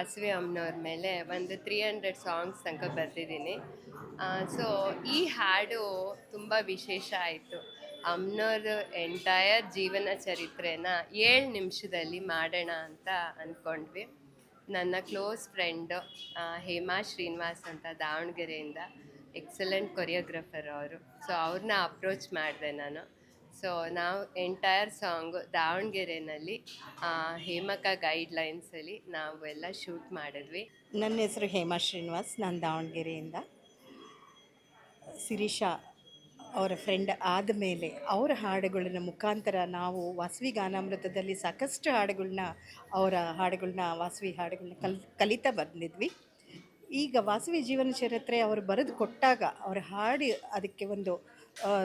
ವಾಸವಿ ಅಮ್ಮನವ್ರ ಮೇಲೆ ಒಂದು 300 ಸಾಂಗ್ಸ್ ತನಕ ಬರೆದಿದ್ದೀನಿ. ಸೊ ಈ ಹಾಡು ತುಂಬ ವಿಶೇಷ ಆಯಿತು. ಅಮ್ಮನವ್ರ ಎಂಟೈರ್ ಜೀವನ ಚರಿತ್ರೆನ 7 ನಿಮಿಷದಲ್ಲಿ ಮಾಡೋಣ ಅಂತ ಅಂದ್ಕೊಂಡ್ವಿ. ನನ್ನ ಕ್ಲೋಸ್ ಫ್ರೆಂಡು ಹೇಮಾ ಶ್ರೀನಿವಾಸ್ ಅಂತ ದಾವಣಗೆರೆಯಿಂದ, ಎಕ್ಸಲೆಂಟ್ ಕೊರಿಯೋಗ್ರಫರ್ ಅವರು. ಸೊ ಅವ್ರನ್ನ ಅಪ್ರೋಚ್ ಮಾಡಿದೆ ನಾನು. ಸೊ ನಾವು ಎಂಟೈರ್ ಸಾಂಗು ದಾವಣಗೆರೆಯಲ್ಲಿ ಹೇಮಕ ಗೈಡ್ಲೈನ್ಸಲ್ಲಿ ನಾವು ಎಲ್ಲ ಶೂಟ್ ಮಾಡಿದ್ವಿ. ನನ್ನ ಹೆಸರು ಹೇಮಾ ಶ್ರೀನಿವಾಸ್, ನಾನು ದಾವಣಗೆರೆಯಿಂದ. ಶಿರೀಷಾ ಅವರ ಫ್ರೆಂಡ್ ಆದಮೇಲೆ ಅವರ ಹಾಡುಗಳನ್ನ ಮುಖಾಂತರ ನಾವು ವಾಸವಿ ಗಾನಾಮೃತದಲ್ಲಿ ಸಾಕಷ್ಟು ಹಾಡುಗಳನ್ನ ವಾಸವಿ ಹಾಡುಗಳನ್ನ ಕಲಿತಾ ಬಂದಿದ್ವಿ. ಈಗ ವಾಸವಿ ಜೀವನ ಚರಿತ್ರೆ ಅವರು ಬರೆದು ಕೊಟ್ಟಾಗ ಅವರ ಹಾಡು ಅದಕ್ಕೆ ಒಂದು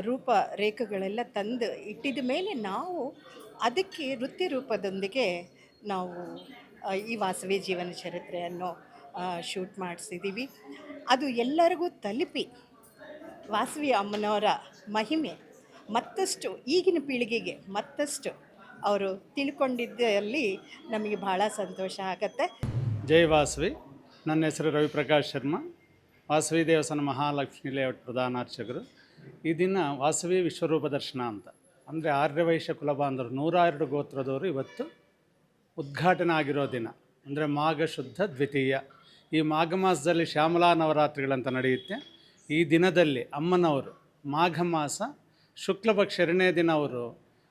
ರೂಪ ರೇಖೆಗಳೆಲ್ಲ ತಂದು ಇಟ್ಟಿದ ಮೇಲೆ ನಾವು ಅದಕ್ಕೆ ನೃತ್ಯ ರೂಪದೊಂದಿಗೆ ನಾವು ಈ ವಾಸವಿ ಜೀವನ ಚರಿತ್ರೆಯನ್ನು ಶೂಟ್ ಮಾಡಿಸಿದ್ದೀವಿ. ಅದು ಎಲ್ಲರಿಗೂ ತಲುಪಿ ವಾಸವಿ ಅಮ್ಮನವರ ಮಹಿಮೆ ಮತ್ತಷ್ಟು ಈಗಿನ ಪೀಳಿಗೆಗೆ ಮತ್ತಷ್ಟು ಅವರು ತಿಳ್ಕೊಂಡಿದ್ದಲ್ಲಿ ನಮಗೆ ಭಾಳ ಸಂತೋಷ ಆಗತ್ತೆ. ಜೈ ವಾಸವಿ. ನನ್ನ ಹೆಸರು ರವಿಪ್ರಕಾಶ್ ಶರ್ಮಾ, ವಾಸವಿ ದೇವಸ್ಥಾನ ಮಹಾಲಕ್ಷ್ಮಿ ಲೇಔಟ್ ಪ್ರಧಾನಾರ್ಚಕರು. ಈ ದಿನ ವಾಸವಿ ವಿಶ್ವರೂಪ ದರ್ಶನ ಅಂತ, ಅಂದರೆ ಆರ್ಯವೈಶ್ಯ ಕುಲಬಾಂಧವರು 102 ಗೋತ್ರದವರು ಇವತ್ತು ಉದ್ಘಾಟನೆ ಆಗಿರೋ ದಿನ, ಅಂದರೆ ಮಾಘ ಶುದ್ಧ ದ್ವಿತೀಯ. ಈ ಮಾಘ ಮಾಸದಲ್ಲಿ ಶ್ಯಾಮಲಾ ನವರಾತ್ರಿಗಳಂತ ನಡೆಯುತ್ತೆ. ಈ ದಿನದಲ್ಲಿ ಅಮ್ಮನವರು ಮಾಘ ಮಾಸ ಶುಕ್ಲಪಕ್ಷ 2ನೇ ದಿನ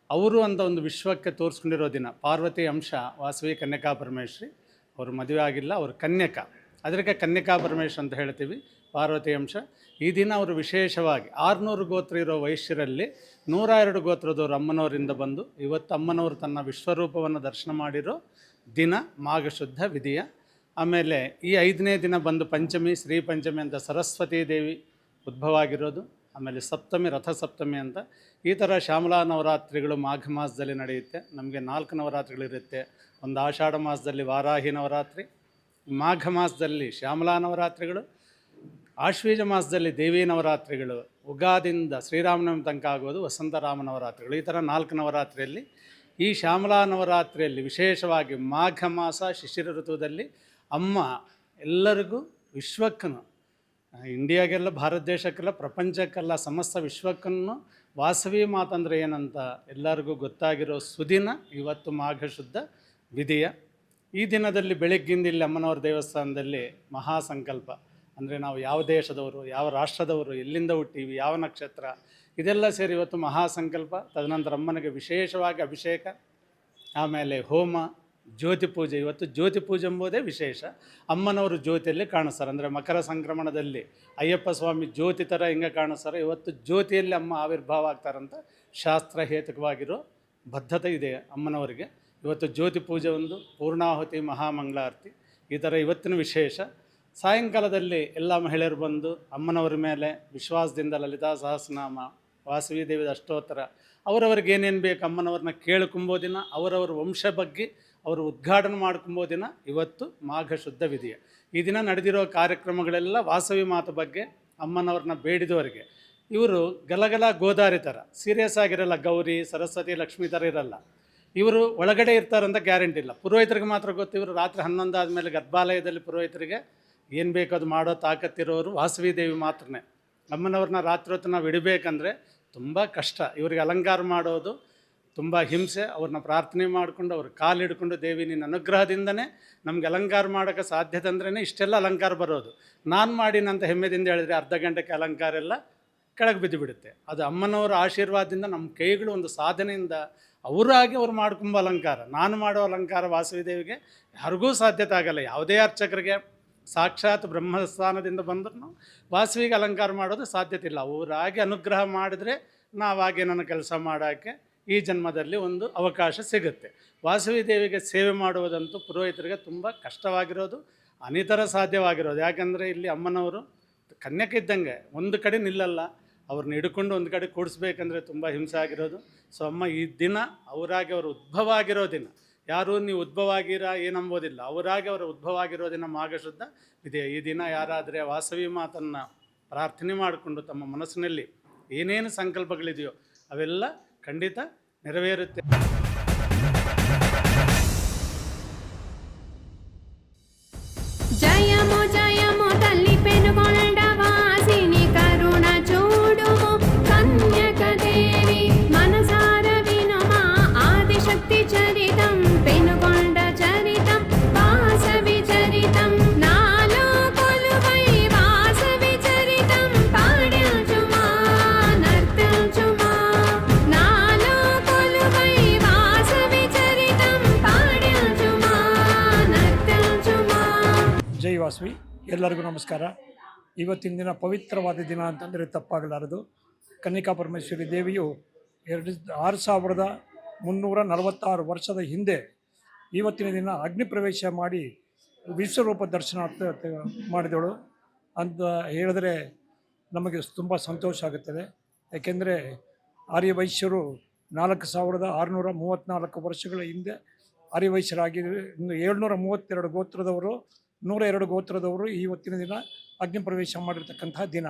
ಅವರು ಅಂತ ಒಂದು ವಿಶ್ವಕ್ಕೆ ತೋರಿಸ್ಕೊಂಡಿರೋ ದಿನ. ಪಾರ್ವತಿ ಅಂಶ ವಾಸವಿ ಕನ್ಯಕಾ ಪರಮೇಶ್ವರಿ, ಅವರು ಮದುವೆ ಆಗಿಲ್ಲ, ಅವರು ಕನ್ಯಕ, ಅದಕ್ಕೆ ಕನ್ಯಕಾ ಪರಮೇಶ್ವರಿ ಅಂತ ಹೇಳ್ತೀವಿ, ಪಾರ್ವತಿ ಅಂಶ. ಈ ದಿನ ಅವರು ವಿಶೇಷವಾಗಿ 600 ಗೋತ್ರ ಇರೋ ವೈಶ್ಯರಲ್ಲಿ 102 ಗೋತ್ರದವರು ಅಮ್ಮನವರಿಂದ ಬಂದು ಇವತ್ತು ಅಮ್ಮನವರು ತನ್ನ ವಿಶ್ವರೂಪವನ್ನು ದರ್ಶನ ಮಾಡಿರೋ ದಿನ ಮಾಘ ಶುದ್ಧ ವಿಧಿಯ. ಆಮೇಲೆ ಈ 5ನೇ ದಿನ ಬಂದು ಪಂಚಮಿ, ಶ್ರೀ ಪಂಚಮಿ ಅಂತ ಸರಸ್ವತೀ ದೇವಿ ಉದ್ಭವ ಆಗಿರೋದು. ಆಮೇಲೆ ಸಪ್ತಮಿ, ರಥ ಸಪ್ತಮಿ ಅಂತ. ಈ ಥರ ಶ್ಯಾಮಲಾ ನವರಾತ್ರಿಗಳು ಮಾಘ ಮಾಸದಲ್ಲಿ ನಡೆಯುತ್ತೆ. ನಮಗೆ 4 ನವರಾತ್ರಿಗಳಿರುತ್ತೆ. ಒಂದು ಆಷಾಢ ಮಾಸದಲ್ಲಿ ವಾರಾಹಿ ನವರಾತ್ರಿ, ಮಾಘ ಮಾಸದಲ್ಲಿ ಶ್ಯಾಮಲಾ ನವರಾತ್ರಿಗಳು, ಆಶ್ವೀಜ ಮಾಸದಲ್ಲಿ ದೇವಿ ನವರಾತ್ರಿಗಳು, ಉಗಾದಿಂದ ಶ್ರೀರಾಮನವಮಿ ತನಕ ಆಗೋದು ವಸಂತರಾಮ ನವರಾತ್ರಿಗಳು. ಈ ಥರ 4 ನವರಾತ್ರಿಯಲ್ಲಿ ಈ ಶ್ಯಾಮಲಾ ನವರಾತ್ರಿಯಲ್ಲಿ ವಿಶೇಷವಾಗಿ ಮಾಘ ಮಾಸ ಶಿಶಿರ ಋತುದಲ್ಲಿ ಅಮ್ಮ ಎಲ್ಲರಿಗೂ ವಿಶ್ವಕ್ಕೂ, ಇಂಡಿಯಾಗೆಲ್ಲ, ಭಾರತ ದೇಶಕ್ಕೆಲ್ಲ, ಪ್ರಪಂಚಕ್ಕೆಲ್ಲ, ಸಮಸ್ತ ವಿಶ್ವಕ್ಕನ್ನು ವಾಸವಿ ಮಾತಂದರೆ ಏನಂತ ಎಲ್ಲರಿಗೂ ಗೊತ್ತಾಗಿರೋ ಸುದಿನ ಇವತ್ತು ಮಾಘ ಶುದ್ಧ ವಿಧಿಯ. ಈ ದಿನದಲ್ಲಿ ಬೆಳಗ್ಗಿಂದ ಇಲ್ಲಿ ಅಮ್ಮನವರ ದೇವಸ್ಥಾನದಲ್ಲಿ ಮಹಾಸಂಕಲ್ಪ, ಅಂದರೆ ನಾವು ಯಾವ ದೇಶದವರು, ಯಾವ ರಾಷ್ಟ್ರದವರು, ಎಲ್ಲಿಂದ ಹುಟ್ಟೀವಿ, ಯಾವ ನಕ್ಷತ್ರ, ಇದೆಲ್ಲ ಸೇರಿ ಇವತ್ತು ಮಹಾಸಂಕಲ್ಪ. ತದನಂತರ ಅಮ್ಮನಿಗೆ ವಿಶೇಷವಾಗಿ ಅಭಿಷೇಕ, ಆಮೇಲೆ ಹೋಮ, ಜ್ಯೋತಿ ಪೂಜೆ. ಇವತ್ತು ಜ್ಯೋತಿ ಪೂಜೆ ಎಂಬುದೇ ವಿಶೇಷ. ಅಮ್ಮನವರು ಜ್ಯೋತಿಯಲ್ಲಿ ಕಾಣಿಸ್ತಾರೆ, ಅಂದರೆ ಮಕರ ಸಂಕ್ರಮಣದಲ್ಲಿ ಅಯ್ಯಪ್ಪ ಸ್ವಾಮಿ ಜ್ಯೋತಿ ಥರ ಹಿಂಗೆ ಕಾಣಿಸ್ತಾರೆ. ಇವತ್ತು ಜ್ಯೋತಿಯಲ್ಲಿ ಅಮ್ಮ ಆವಿರ್ಭಾವ ಆಗ್ತಾರಂತ ಶಾಸ್ತ್ರ ಹೇತುಕವಾಗಿರೋ ಬದ್ಧತೆ ಇದೆ ಅಮ್ಮನವರಿಗೆ. ಇವತ್ತು ಜ್ಯೋತಿ ಪೂಜೆ ಒಂದು, ಪೂರ್ಣಾಹುತಿ, ಮಹಾಮಂಗಳಾರತಿ, ಈ ಥರ ಇವತ್ತಿನ ವಿಶೇಷ. ಸಾಯಂಕಾಲದಲ್ಲಿ ಎಲ್ಲ ಮಹಿಳೆಯರು ಬಂದು ಅಮ್ಮನವರ ಮೇಲೆ ವಿಶ್ವಾಸದಿಂದ ಲಲಿತಾ ಸಹಸ್ರನಾಮ, ವಾಸವಿ ದೇವಿದ ಅಷ್ಟೋತ್ತರ, ಅವರವ್ರಿಗೆ ಏನೇನು ಬೇಕು ಅಮ್ಮನವ್ರನ್ನ ಕೇಳ್ಕೊಂಬೋ ದಿನ, ಅವರವ್ರ ವಂಶ ಬಗ್ಗೆ ಅವರು ಉದ್ಘಾಟನೆ ಮಾಡ್ಕೊಂಬೋ ದಿನ ಇವತ್ತು ಮಾಘ ಶುದ್ಧ ವಿಧಿಯ. ಈ ದಿನ ನಡೆದಿರೋ ಕಾರ್ಯಕ್ರಮಗಳೆಲ್ಲ ವಾಸವಿ ಮಾತು ಬಗ್ಗೆ, ಅಮ್ಮನವ್ರನ್ನ ಬೇಡಿದವರಿಗೆ. ಇವರು ಗಲಗಲ ಗೋದಾರಿ ಥರ ಸೀರಿಯಸ್ ಆಗಿರಲ್ಲ, ಗೌರಿ, ಸರಸ್ವತಿ, ಲಕ್ಷ್ಮೀ ಥರ ಇರಲ್ಲ. ಇವರು ಒಳಗಡೆ ಇರ್ತಾರಂತ ಗ್ಯಾರಂಟಿ ಇಲ್ಲ. ಪುರೋಹಿತರಿಗೆ ಮಾತ್ರ ಗೊತ್ತು. ಇವರು ರಾತ್ರಿ 11 ಆದಮೇಲೆ ಗರ್ಭಾಲಯದಲ್ಲಿ ಪುರೋಹಿತರಿಗೆ ಏನು ಬೇಕು ಅದು ಮಾಡೋ ತಾಕತ್ತಿರೋರು ವಾಸವಿ ದೇವಿ ಮಾತ್ರನೇ. ಅಮ್ಮನವ್ರನ್ನ ರಾತ್ರಿ ಹೊತ್ತು ನಾವು ಇಡಬೇಕಂದ್ರೆ ತುಂಬ ಕಷ್ಟ. ಇವರಿಗೆ ಅಲಂಕಾರ ಮಾಡೋದು ತುಂಬ ಹಿಂಸೆ. ಅವ್ರನ್ನ ಪ್ರಾರ್ಥನೆ ಮಾಡಿಕೊಂಡು ಅವ್ರ ಕಾಲು ಹಿಡ್ಕೊಂಡು, ದೇವಿ ನಿನ್ನ ಅನುಗ್ರಹದಿಂದನೇ ನಮ್ಗೆ ಅಲಂಕಾರ ಮಾಡೋಕ್ಕೆ ಸಾಧ್ಯತೆ ಅಂದ್ರೇ ಇಷ್ಟೆಲ್ಲ ಅಲಂಕಾರ ಬರೋದು. ನಾನು ಮಾಡಿನಂತ ಹೆಮ್ಮೆದಿಂದ ಹೇಳಿದ್ರೆ ಅರ್ಧ ಗಂಟೆಗೆ ಅಲಂಕಾರ ಎಲ್ಲ ಕೆಳಗೆ ಬಿದ್ದು ಬಿಡುತ್ತೆ. ಅದು ಅಮ್ಮನವರ ಆಶೀರ್ವಾದದಿಂದ ನಮ್ಮ ಕೈಗಳು ಒಂದು ಸಾಧನೆಯಿಂದ ಅವರಾಗಿ ಅವ್ರು ಮಾಡ್ಕೊಂಬ ಅಲಂಕಾರ. ನಾನು ಮಾಡೋ ಅಲಂಕಾರ ವಾಸವಿ ದೇವಿಗೆ ಯಾರಿಗೂ ಸಾಧ್ಯತೆ ಆಗಲ್ಲ. ಯಾವುದೇ ಅರ್ಚಕರಿಗೆ ಸಾಕ್ಷಾತ್ ಬ್ರಹ್ಮಸ್ಥಾನದಿಂದ ಬಂದರೂ ವಾಸವಿಗೆ ಅಲಂಕಾರ ಮಾಡೋದು ಸಾಧ್ಯತೆ ಇಲ್ಲ. ಅವರಾಗಿ ಅನುಗ್ರಹ ಮಾಡಿದ್ರೆ ನಾವಾಗೆ ನನ್ನ ಕೆಲಸ ಮಾಡೋಕ್ಕೆ ಈ ಜನ್ಮದಲ್ಲಿ ಒಂದು ಅವಕಾಶ ಸಿಗುತ್ತೆ. ವಾಸವಿ ದೇವಿಗೆ ಸೇವೆ ಮಾಡುವುದಂತೂ ಪುರೋಹಿತರಿಗೆ ತುಂಬ ಕಷ್ಟವಾಗಿರೋದು, ಅನಿತರ ಸಾಧ್ಯವಾಗಿರೋದು. ಯಾಕಂದರೆ ಇಲ್ಲಿ ಅಮ್ಮನವರು ಕನ್ಯಕೆ ಇದ್ದಂಗೆ ಒಂದು ಕಡೆ ನಿಲ್ಲಲ್ಲ. ಅವ್ರನ್ನ ಹಿಡ್ಕೊಂಡು ಒಂದು ಕಡೆ ಕೂಡಿಸ್ಬೇಕಂದ್ರೆ ತುಂಬ ಹಿಂಸೆ ಆಗಿರೋದು. ಸೊ ಅಮ್ಮ ಈ ದಿನ ಅವರಾಗಿ ಅವರು ಉದ್ಭವ ಆಗಿರೋ ದಿನ. ಯಾರೂ ನೀವು ಉದ್ಭವ ಆಗಿರ ಏನಂಬೋದಿಲ್ಲ, ಅವರಾಗಿ ಅವರ ಉದ್ಭವ ಆಗಿರೋ ದಿನ ಮಾಘ ಶುದ್ಧ ಇದೆ. ಈ ದಿನ ಯಾರಾದರೆ ವಾಸವಿ ಮಾತನ್ನು ಪ್ರಾರ್ಥನೆ ಮಾಡಿಕೊಂಡು ತಮ್ಮ ಮನಸ್ಸಿನಲ್ಲಿ ಏನೇನು ಸಂಕಲ್ಪಗಳಿದೆಯೋ ಅವೆಲ್ಲ ಖಂಡಿತ ನೆರವೇರುತ್ತೆ. ವಾಸವಿ. ಎಲ್ಲರಿಗೂ ನಮಸ್ಕಾರ. ಇವತ್ತಿನ ದಿನ ಪವಿತ್ರವಾದ ದಿನ ಅಂತಂದರೆ ತಪ್ಪಾಗಲಾರದು. ಕನ್ನಿಕಾ ಪರಮೇಶ್ವರಿ ದೇವಿಯು 6346 ವರ್ಷದ ಹಿಂದೆ ಇವತ್ತಿನ ದಿನ ಅಗ್ನಿ ಪ್ರವೇಶ ಮಾಡಿ ವಿಶ್ವರೂಪ ದರ್ಶನ ಮಾಡಿದಳು ಅಂತ ಹೇಳಿದ್ರೆ ನಮಗೆ ತುಂಬ ಸಂತೋಷ ಆಗುತ್ತದೆ. ಯಾಕೆಂದರೆ ಆರ್ಯವೈಶ್ಯರು 4634 ವರ್ಷಗಳ ಹಿಂದೆ ಆರ್ಯವೈಶ್ಯರಾಗಿದ್ದರೆ ಇನ್ನು 732 ಗೋತ್ರದವರು 102 ಗೋತ್ರದವರು ಇವತ್ತಿನ ದಿನ ಅಗ್ನಿ ಪ್ರವೇಶ ಮಾಡಿರ್ತಕ್ಕಂತಹ ದಿನ.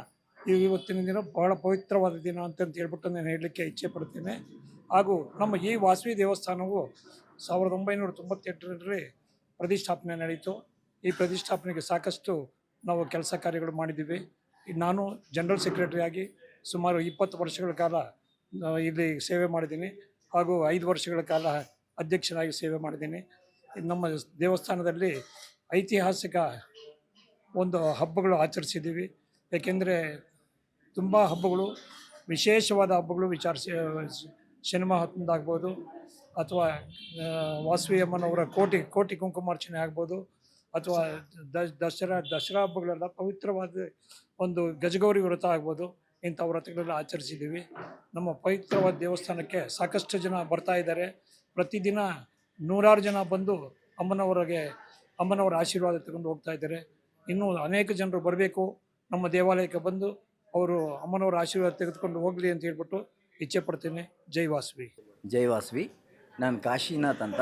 ಇವತ್ತಿನ ದಿನ ಬಹಳ ಪವಿತ್ರವಾದ ದಿನ ಅಂತಂತ ಹೇಳ್ಬಿಟ್ಟು ನಾನು ಹೇಳಲಿಕ್ಕೆ ಇಚ್ಛೆ ಪಡ್ತೇನೆ. ಹಾಗೂ ನಮ್ಮ ಈ ವಾಸವಿ ದೇವಸ್ಥಾನವು 1998ರಲ್ಲಿ ಪ್ರತಿಷ್ಠಾಪನೆ ನಡೀತು. ಈ ಪ್ರತಿಷ್ಠಾಪನೆಗೆ ಸಾಕಷ್ಟು ನಾವು ಕೆಲಸ ಕಾರ್ಯಗಳು ಮಾಡಿದ್ದೀವಿ. ನಾನು ಜನರಲ್ ಸೆಕ್ರೆಟರಿಯಾಗಿ ಸುಮಾರು 20 ವರ್ಷಗಳ ಕಾಲ ಇಲ್ಲಿ ಸೇವೆ ಮಾಡಿದ್ದೀನಿ. ಹಾಗೂ 5 ವರ್ಷಗಳ ಕಾಲ ಅಧ್ಯಕ್ಷನಾಗಿ ಸೇವೆ ಮಾಡಿದ್ದೀನಿ. ನಮ್ಮ ದೇವಸ್ಥಾನದಲ್ಲಿ ಐತಿಹಾಸಿಕ ಒಂದು ಹಬ್ಬಗಳು ಆಚರಿಸಿದ್ದೀವಿ. ಏಕೆಂದರೆ ತುಂಬ ಹಬ್ಬಗಳು, ವಿಶೇಷವಾದ ಹಬ್ಬಗಳು ಸಿನಿಮಾ ಹೊತ್ತದಾಗ್ಬೋದು, ಅಥವಾ ವಾಸವಿ ಅಮ್ಮನವರ ಕೋಟಿ ಕುಂಕುಮಾರ್ಚನೆ ಆಗ್ಬೋದು, ಅಥವಾ ದಸರಾ ಹಬ್ಬಗಳೆಲ್ಲ ಪವಿತ್ರವಾದ ಒಂದು ಗಜಗೌರಿ ವ್ರತ ಆಗ್ಬೋದು. ಇಂಥ ವ್ರತಗಳೆಲ್ಲ ಆಚರಿಸಿದ್ದೀವಿ. ನಮ್ಮ ಪವಿತ್ರವಾದ ದೇವಸ್ಥಾನಕ್ಕೆ ಸಾಕಷ್ಟು ಜನ ಬರ್ತಾ ಇದ್ದಾರೆ. ಪ್ರತಿದಿನ 100 ಜನ ಬಂದು ಅಮ್ಮನವರ ಆಶೀರ್ವಾದ ತಗೊಂಡು ಹೋಗ್ತಾ ಇದ್ದಾರೆ. ಇನ್ನೂ ಅನೇಕ ಜನರು ಬರಬೇಕು, ನಮ್ಮ ದೇವಾಲಯಕ್ಕೆ ಬಂದು ಅವರು ಅಮ್ಮನವರ ಆಶೀರ್ವಾದ ತೆಗೆದುಕೊಂಡು ಹೋಗಲಿ ಅಂತ ಹೇಳ್ಬಿಟ್ಟು ಇಚ್ಛೆ ಪಡ್ತೇನೆ. ಜೈ ವಾಸವಿ. ಜೈ ವಾಸವಿ. ನಾನು ಕಾಶಿನಾಥ್ ಅಂತ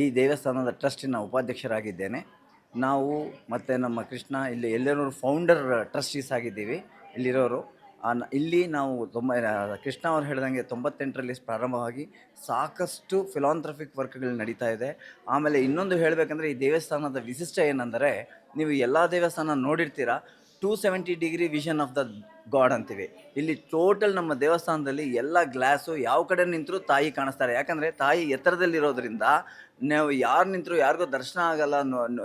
ಈ ದೇವಸ್ಥಾನದ ಟ್ರಸ್ಟಿನ ಉಪಾಧ್ಯಕ್ಷರಾಗಿದ್ದೇನೆ. ನಾವು ಮತ್ತು ನಮ್ಮ ಕೃಷ್ಣ ಇಲ್ಲಿ ಎಲ್ಲರೂ ಫೌಂಡರ್ ಟ್ರಸ್ಟೀಸ್ ಆಗಿದ್ದೀವಿ ಇಲ್ಲಿರೋರು. ಇಲ್ಲಿ ನಾವು ಕೃಷ್ಣ ಅವ್ರು ಹೇಳ್ದಂಗೆ 98ರಲ್ಲಿ ಪ್ರಾರಂಭವಾಗಿ ಸಾಕಷ್ಟು ಫಿಲಾಂಥ್ರಫಿಕ್ ವರ್ಕ್ಗಳು ನಡೀತಾ ಇದೆ. ಆಮೇಲೆ ಇನ್ನೊಂದು ಹೇಳಬೇಕಂದ್ರೆ ಈ ದೇವಸ್ಥಾನದ ವಿಶಿಷ್ಟ ಏನಂದರೆ, ನೀವು ಎಲ್ಲ ದೇವಸ್ಥಾನ ನೋಡಿರ್ತೀರ, 270 degree vision of the god ಅಂತೀವಿ. ಇಲ್ಲಿ ಟೋಟಲ್ ನಮ್ಮ ದೇವಸ್ಥಾನದಲ್ಲಿ ಎಲ್ಲ ಗ್ಲಾಸು ಯಾವ ಕಡೆ ನಿಂತರೂ ತಾಯಿ ಕಾಣಿಸ್ತಾರೆ. ಯಾಕಂದರೆ ತಾಯಿ ಎತ್ತರದಲ್ಲಿರೋದ್ರಿಂದ ನಾವು ಯಾರು ನಿಂತರೂ ಯಾರಿಗೂ ದರ್ಶನ ಆಗಲ್ಲ,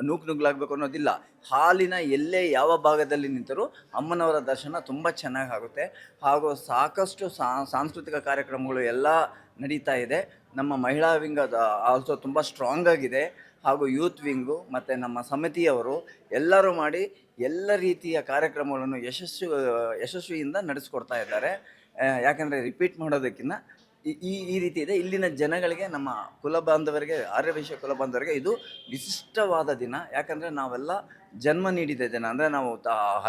ನುಗ್ಲಾಗಬೇಕು ಅನ್ನೋದಿಲ್ಲ. ಹಾಲಿನ ಎಲ್ಲೇ ಯಾವ ಭಾಗದಲ್ಲಿ ನಿಂತರೂ ಅಮ್ಮನವರ ದರ್ಶನ ತುಂಬ ಚೆನ್ನಾಗಿ ಆಗುತ್ತೆ. ಹಾಗೂ ಸಾಕಷ್ಟು ಸಾಂಸ್ಕೃತಿಕ ಕಾರ್ಯಕ್ರಮಗಳು ಎಲ್ಲ ನಡೀತಾ ಇದೆ. ನಮ್ಮ ಮಹಿಳಾ ವಿಂಗ್ ಆಲ್ಸೋ ತುಂಬ ಸ್ಟ್ರಾಂಗ್ ಆಗಿದೆ. ಹಾಗೂ ಯೂತ್ ವಿಂಗು ಮತ್ತು ನಮ್ಮ ಸಮಿತಿಯವರು ಎಲ್ಲರೂ ಮಾಡಿ ಎಲ್ಲ ರೀತಿಯ ಕಾರ್ಯಕ್ರಮಗಳನ್ನು ಯಶಸ್ವಿಯಿಂದ ನಡೆಸ್ಕೊಡ್ತಾ ಇದ್ದಾರೆ. ಯಾಕಂದರೆ ರಿಪೀಟ್ ಮಾಡೋದಕ್ಕಿಂತ ಈ ರೀತಿ ಇದೆ. ಇಲ್ಲಿನ ಜನಗಳಿಗೆ, ನಮ್ಮ ಕುಲಬಾಂಧವರಿಗೆ, ಆರ್ಯವೈಶ್ಯ ಕುಲಬಾಂಧವರಿಗೆ ಇದು ವಿಶಿಷ್ಟವಾದ ದಿನ. ಯಾಕಂದರೆ ನಾವೆಲ್ಲ ಜನ್ಮ ನೀಡಿದ ದಿನ. ಅಂದರೆ ನಾವು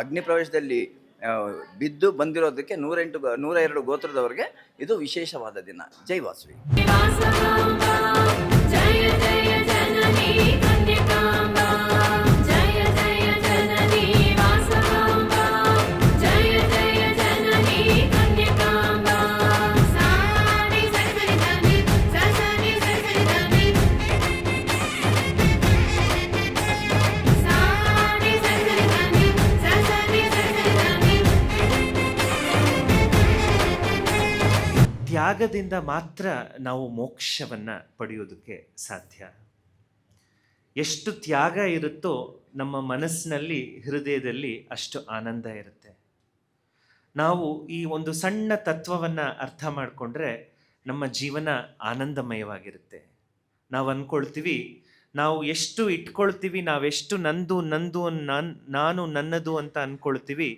ಅಗ್ನಿ ಪ್ರವೇಶದಲ್ಲಿ ಬಿದ್ದು ಬಂದಿರೋದಕ್ಕೆ 102 ಗೋತ್ರದವರಿಗೆ ಇದು ವಿಶೇಷವಾದ ದಿನ. ಜೈ ವಾಸವಿ. ತ್ಯಾಗದಿಂದ ಮಾತ್ರ ನಾವು ಮೋಕ್ಷವನ್ನು ಪಡೆಯೋದಕ್ಕೆ ಸಾಧ್ಯ. ಎಷ್ಟು ತ್ಯಾಗ ಇರುತ್ತೋ ನಮ್ಮ ಮನಸ್ಸಿನಲ್ಲಿ, ಹೃದಯದಲ್ಲಿ ಅಷ್ಟು ಆನಂದ ಇರುತ್ತೆ. ನಾವು ಈ ಒಂದು ಸಣ್ಣ ತತ್ವವನ್ನು ಅರ್ಥ ಮಾಡಿಕೊಂಡ್ರೆ ನಮ್ಮ ಜೀವನ ಆನಂದಮಯವಾಗಿರುತ್ತೆ. ನಾವು ಅಂದ್ಕೊಳ್ತೀವಿ, ನಾವು ಎಷ್ಟು ಇಟ್ಕೊಳ್ತೀವಿ, ನಾವೆಷ್ಟು ನಂದು ನಾನು ನನ್ನದು ಅಂತ ಅಂದ್ಕೊಳ್ತೀವಿ,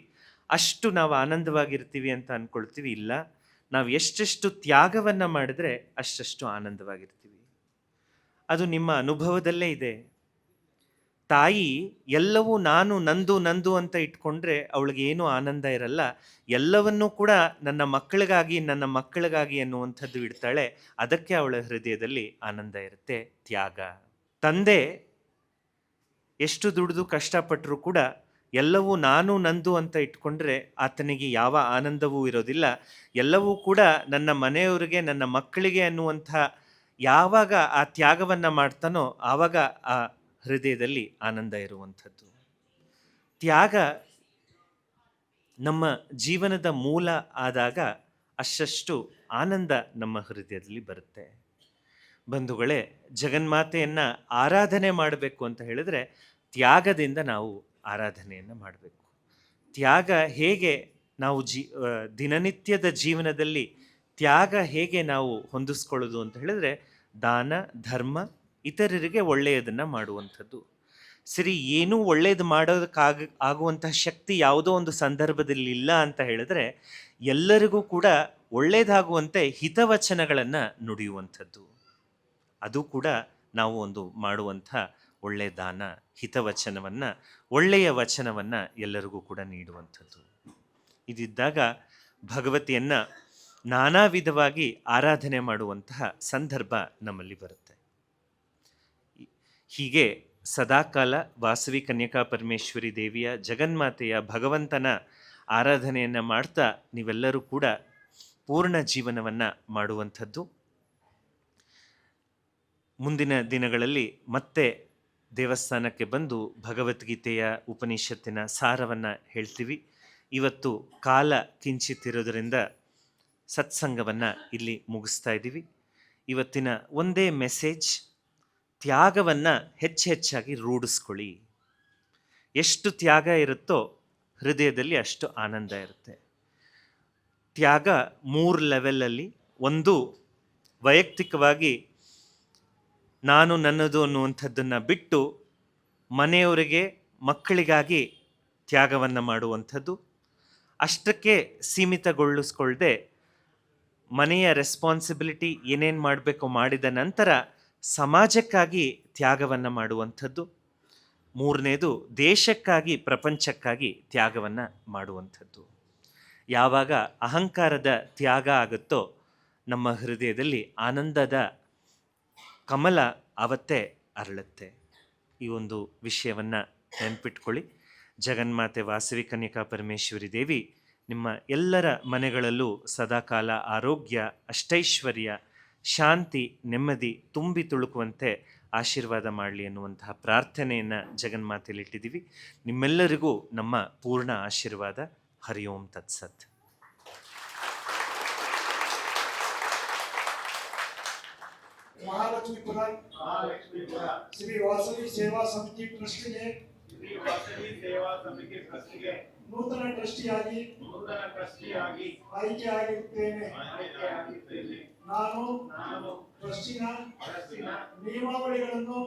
ಅಷ್ಟು ನಾವು ಆನಂದವಾಗಿರ್ತೀವಿ ಅಂತ ಅಂದ್ಕೊಳ್ತೀವಿ. ಇಲ್ಲ, ನಾವು ಎಷ್ಟೆಷ್ಟು ತ್ಯಾಗವನ್ನು ಮಾಡಿದ್ರೆ ಅಷ್ಟಷ್ಟು ಆನಂದವಾಗಿರ್ತೀವಿ. ಅದು ನಿಮ್ಮ ಅನುಭವದಲ್ಲೇ ಇದೆ. ತಾಯಿ ಎಲ್ಲವೂ ನಂದು ಅಂತ ಇಟ್ಕೊಂಡ್ರೆ ಅವಳಿಗೆ ಏನೂ ಆನಂದ ಇರಲ್ಲ. ಎಲ್ಲವನ್ನೂ ಕೂಡ ನನ್ನ ಮಕ್ಕಳಿಗಾಗಿ ಅನ್ನುವಂಥದ್ದು ಇಡ್ತಾಳೆ. ಅದಕ್ಕೆ ಅವಳ ಹೃದಯದಲ್ಲಿ ಆನಂದ ಇರುತ್ತೆ, ತ್ಯಾಗ. ತಂದೆ ಎಷ್ಟು ದುಡಿದು ಕಷ್ಟಪಟ್ಟರೂ ಕೂಡ ಎಲ್ಲವೂ ನಂದು ಅಂತ ಇಟ್ಕೊಂಡ್ರೆ ಆತನಿಗೆ ಯಾವ ಆನಂದವೂ ಇರೋದಿಲ್ಲ. ಎಲ್ಲವೂ ಕೂಡ ನನ್ನ ಮನೆಯವರಿಗೆ, ನನ್ನ ಮಕ್ಕಳಿಗೆ ಅನ್ನುವಂಥ ಯಾವಾಗ ಆ ತ್ಯಾಗವನ್ನು ಮಾಡ್ತಾನೋ ಆವಾಗ ಆ ಹೃದಯದಲ್ಲಿ ಆನಂದ ಇರುವಂಥದ್ದು. ತ್ಯಾಗ ನಮ್ಮ ಜೀವನದ ಮೂಲ ಆದಾಗ ಅಷ್ಟು ಆನಂದ ನಮ್ಮ ಹೃದಯದಲ್ಲಿ ಬರುತ್ತೆ. ಬಂಧುಗಳೇ, ಜಗನ್ಮಾತೆಯನ್ನು ಆರಾಧನೆ ಮಾಡಬೇಕು ಅಂತ ಹೇಳಿದ್ರೆ ತ್ಯಾಗದಿಂದ ನಾವು ಆರಾಧನೆಯನ್ನು ಮಾಡಬೇಕು. ತ್ಯಾಗ ಹೇಗೆ ನಾವು ದಿನನಿತ್ಯದ ಜೀವನದಲ್ಲಿ ತ್ಯಾಗ ಹೇಗೆ ನಾವು ಹೊಂದಿಸ್ಕೊಳ್ಳೋದು ಅಂತ ಹೇಳಿದ್ರೆ, ದಾನ, ಧರ್ಮ, ಇತರರಿಗೆ ಒಳ್ಳೆಯದನ್ನು ಮಾಡುವಂಥದ್ದು. ಸರಿ, ಏನೂ ಒಳ್ಳೇದು ಆಗುವಂತಹ ಶಕ್ತಿ ಯಾವುದೋ ಒಂದು ಸಂದರ್ಭದಲ್ಲಿ ಇಲ್ಲ ಅಂತ ಹೇಳಿದ್ರೆ, ಎಲ್ಲರಿಗೂ ಕೂಡ ಒಳ್ಳೇದಾಗುವಂತೆ ಹಿತವಚನಗಳನ್ನು ನುಡಿಯುವಂಥದ್ದು, ಅದು ಕೂಡ ನಾವು ಒಂದು ಮಾಡುವಂಥ ಒಳ್ಳೆಯ ದಾನ. ಹಿತವಚನವನ್ನು, ಒಳ್ಳೆಯ ವಚನವನ್ನು ಎಲ್ಲರಿಗೂ ಕೂಡ ನೀಡುವಂಥದ್ದು. ಇದಿದ್ದಾಗ ಭಗವತಿಯನ್ನು ನಾನಾ ವಿಧವಾಗಿ ಆರಾಧನೆ ಮಾಡುವಂತಹ ಸಂದರ್ಭ ನಮ್ಮಲ್ಲಿ ಬರುತ್ತೆ. ಹೀಗೆ ಸದಾಕಾಲ ವಾಸವಿ ಕನ್ಯಕಾ ಪರಮೇಶ್ವರಿ ದೇವಿಯ, ಜಗನ್ಮಾತೆಯ, ಭಗವಂತನ ಆರಾಧನೆಯನ್ನು ಮಾಡ್ತಾ ನೀವೆಲ್ಲರೂ ಕೂಡ ಪೂರ್ಣ ಜೀವನವನ್ನು ಮಾಡುವಂಥದ್ದು. ಮುಂದಿನ ದಿನಗಳಲ್ಲಿ ಮತ್ತೆ ದೇವಸ್ಥಾನಕ್ಕೆ ಬಂದು ಭಗವದ್ಗೀತೆಯ, ಉಪನಿಷತ್ತಿನ ಸಾರವನ್ನು ಹೇಳ್ತೀವಿ. ಇವತ್ತು ಕಾಲ ಕಿಂಚಿತ್ತಿರೋದರಿಂದ ಸತ್ಸಂಗವನ್ನು ಇಲ್ಲಿ ಮುಗಿಸ್ತಾ ಇದ್ದೀವಿ. ಇವತ್ತಿನ ಒಂದೇ ಮೆಸೇಜ್, ತ್ಯಾಗವನ್ನು ಹೆಚ್ಚಾಗಿ ರೂಢಿಸ್ಕೊಳ್ಳಿ. ಎಷ್ಟು ತ್ಯಾಗ ಇರುತ್ತೋ ಹೃದಯದಲ್ಲಿ ಅಷ್ಟು ಆನಂದ ಇರುತ್ತೆ. ತ್ಯಾಗ 3 ಲೆವೆಲಲ್ಲಿ. ಒಂದು, ವೈಯಕ್ತಿಕವಾಗಿ ನಾನು ನನ್ನದು ಅನ್ನುವಂಥದ್ದನ್ನು ಬಿಟ್ಟು ಮನೆಯವರಿಗೆ, ಮಕ್ಕಳಿಗಾಗಿ ತ್ಯಾಗವನ್ನು ಮಾಡುವಂಥದ್ದು. ಅಷ್ಟಕ್ಕೆ ಸೀಮಿತಗೊಳಿಸ್ಕೊಳ್ಳದೆ ಮನೆಯ ರೆಸ್ಪಾನ್ಸಿಬಿಲಿಟಿ ಏನೇನು ಮಾಡಬೇಕು ಮಾಡಿದ ನಂತರ ಸಮಾಜಕ್ಕಾಗಿ ತ್ಯಾಗವನ್ನು ಮಾಡುವಂಥದ್ದು. 3ನೇದು, ದೇಶಕ್ಕಾಗಿ, ಪ್ರಪಂಚಕ್ಕಾಗಿ ತ್ಯಾಗವನ್ನು ಮಾಡುವಂಥದ್ದು. ಯಾವಾಗ ಅಹಂಕಾರದ ತ್ಯಾಗ ಆಗುತ್ತೋ ನಮ್ಮ ಹೃದಯದಲ್ಲಿ ಆನಂದದ ಕಮಲ ಅವತ್ತೇ ಅರಳುತ್ತೆ. ಈ ಒಂದು ವಿಷಯವನ್ನು ನೆನಪಿಟ್ಕೊಳ್ಳಿ. ಜಗನ್ಮಾತೆ ವಾಸವಿ ಕನ್ಯಕಾ ಪರಮೇಶ್ವರಿ ದೇವಿ ನಿಮ್ಮ ಎಲ್ಲರ ಮನೆಗಳಲ್ಲೂ ಸದಾಕಾಲ ಆರೋಗ್ಯ, ಅಷ್ಟೈಶ್ವರ್ಯ, ಶಾಂತಿ, ನೆಮ್ಮದಿ ತುಂಬಿ ತುಳುಕುವಂತೆ ಆಶೀರ್ವಾದ ಮಾಡಲಿ ಎನ್ನುವಂತಹ ಪ್ರಾರ್ಥನೆಯನ್ನು ಜಗನ್ಮಾತೆಯಲ್ಲಿಟ್ಟಿದ್ದೀವಿ. ನಿಮ್ಮೆಲ್ಲರಿಗೂ ನಮ್ಮ ಪೂರ್ಣ ಆಶೀರ್ವಾದ. ಹರಿ ಓಂ ತತ್ಸತ್. ಮಹಾಲಕ್ಷ್ಮೀಪುರ ಶ್ರೀ ವಾಸವಿ ಸೇವಾ ಸಮಿತಿ ಟ್ರಸ್ಟಿಗೆ ನೂತನ ಟ್ರಸ್ಟಿಯಾಗಿ ಆಯ್ಕೆಯಾಗಿರುತ್ತೇನೆ. ನಾನು ಟ್ರಸ್ಟಿನ ನಿಯಮಾವಳಿಗಳನ್ನು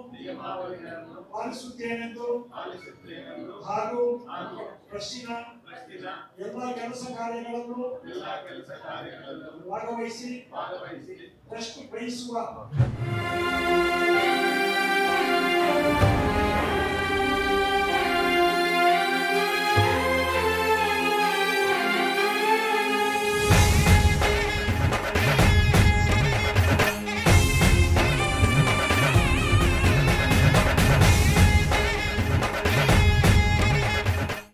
ಪಾಲಿಸುತ್ತೇನೆಂದು ಹಾಗೂ ಟ್ರಸ್ಟಿನ ಎಲ್ಲ ಕೆಲಸ ಕಾರ್ಯಗಳನ್ನು ಭಾಗವಹಿಸಿ ಟ್ರಸ್ಟ್ ವಹಿಸುವ